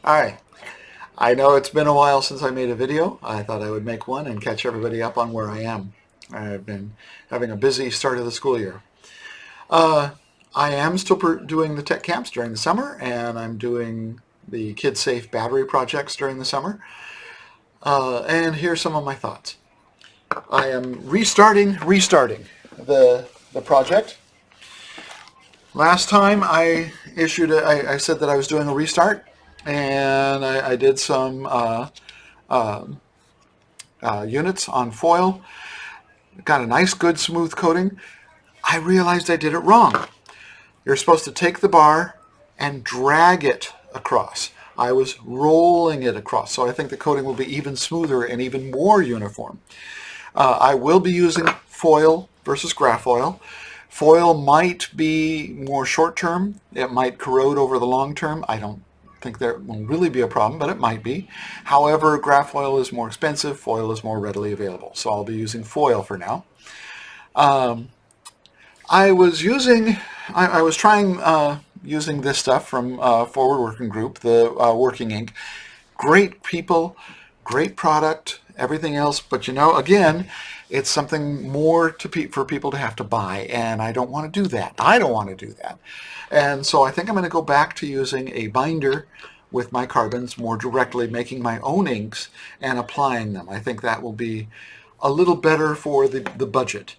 Alright, I know it's been a while since I made a video. I thought I would make one and catch everybody up on where I am. I've been having a busy start of the school year. Uh, I am still doing the tech camps during the summer, and I'm doing the Kid Safe battery projects during the summer. And here's some of my thoughts. I am restarting the project. Last time I I said that I was doing a restart, and I did some uh, units on foil. Got a nice, good, smooth coating. I realized I did it wrong. You're supposed to take the bar and drag it across. I was rolling it across, so I think the coating will be even smoother and even more uniform. I will be using foil versus Graphoil. Foil might be more short-term. It might corrode over the long term. I don't think there will really be a problem, but it might be. However, Graphoil is more expensive. Foil is more readily available, so I'll be using foil for now. I was trying using this stuff from Forward Working Group, the working ink. Great people, great product, everything else, but again, it's something more for people to have to buy, and I don't want to do that. I don't want to do that. And so I think I'm going to go back to using a binder with my carbons more directly, making my own inks and applying them. I think that will be a little better for the budget.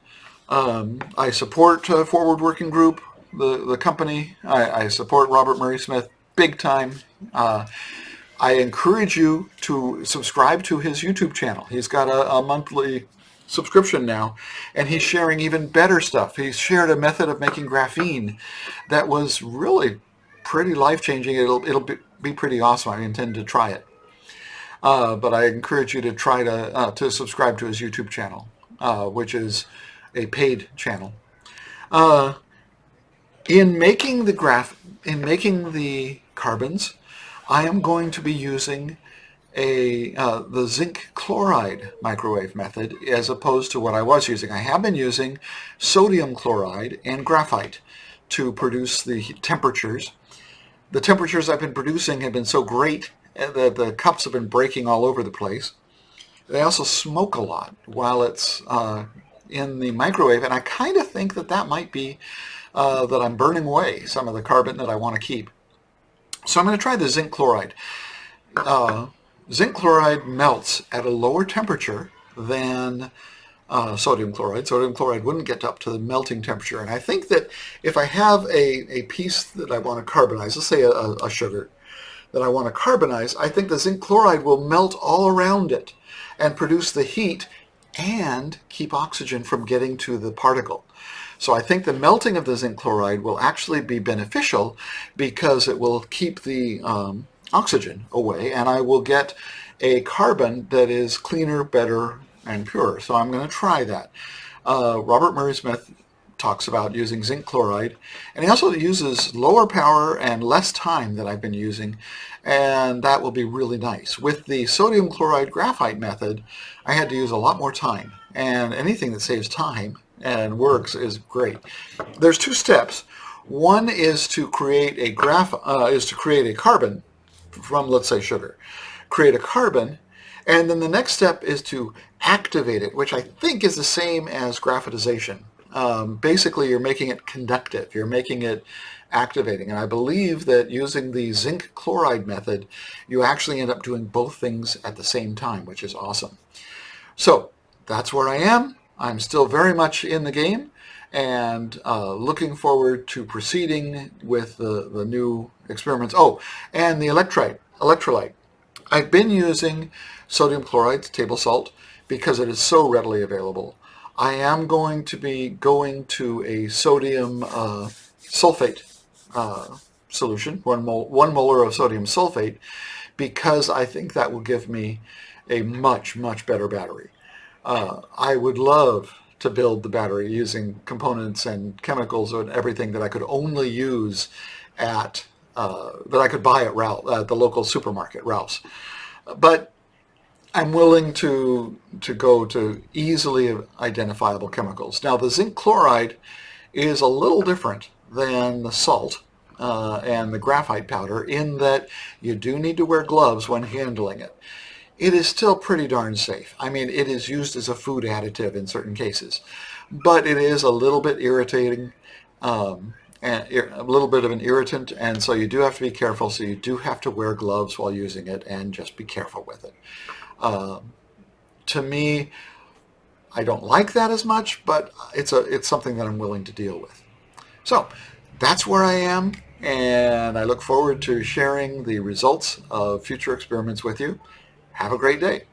I support Forward Working Group, the company. I support Robert Murray Smith big time. I encourage you to subscribe to his YouTube channel. He's got a monthly subscription now, and he's sharing even better stuff. He's shared a method of making graphene that was really pretty life-changing. It'll be pretty awesome. I intend to try it. But I encourage you to try to subscribe to his YouTube channel, which is a paid channel. In making the carbons, I am going to be using the zinc chloride microwave method as opposed to what I was using. I have been using sodium chloride and graphite to produce the temperatures. The temperatures I've been producing have been so great that the cups have been breaking all over the place. They also smoke a lot while it's in the microwave, and I kind of think that might be that I'm burning away some of the carbon that I want to keep. So I'm going to try the zinc chloride. Zinc chloride melts at a lower temperature than sodium chloride. Sodium chloride wouldn't get up to the melting temperature. And I think that if I have a piece that I want to carbonize, let's say a sugar that I want to carbonize, I think the zinc chloride will melt all around it and produce the heat and keep oxygen from getting to the particle. So I think the melting of the zinc chloride will actually be beneficial because it will keep the oxygen away, and I will get a carbon that is cleaner, better, and purer. So I'm going to try that. Robert Murray Smith talks about using zinc chloride, and he also uses lower power and less time than I've been using, and that will be really nice. With the sodium chloride graphite method, I had to use a lot more time, and anything that saves time and works is great. There's two steps. One is to create a carbon from, let's say, sugar. Create a carbon, and then the next step is to activate it, which I think is the same as graphitization. Basically, you're making it conductive. You're making it activating. And I believe that using the zinc chloride method, you actually end up doing both things at the same time, which is awesome. So that's where I am. I'm still very much in the game and looking forward to proceeding with the new experiments. Oh, and the electrolyte. I've been using sodium chloride, table salt, because it is so readily available. I am going to be going to a sodium sulfate solution, 1 molar of sodium sulfate, because I think that will give me a much, much better battery. I would love to build the battery using components and chemicals and everything that I could only use that I could buy at the local supermarket, Ralph's. But I'm willing to go to easily identifiable chemicals. Now, the zinc chloride is a little different than the salt. and the graphite powder, in that you do need to wear gloves when handling it. It is still pretty darn safe. I mean, it is used as a food additive in certain cases, but it is a little bit irritating, and a little bit of an irritant, and so you do have to be careful. So you do have to wear gloves while using it, and just be careful with it. To me, I don't like that as much, but it's something that I'm willing to deal with. So that's where I am, and I look forward to sharing the results of future experiments with you. Have a great day.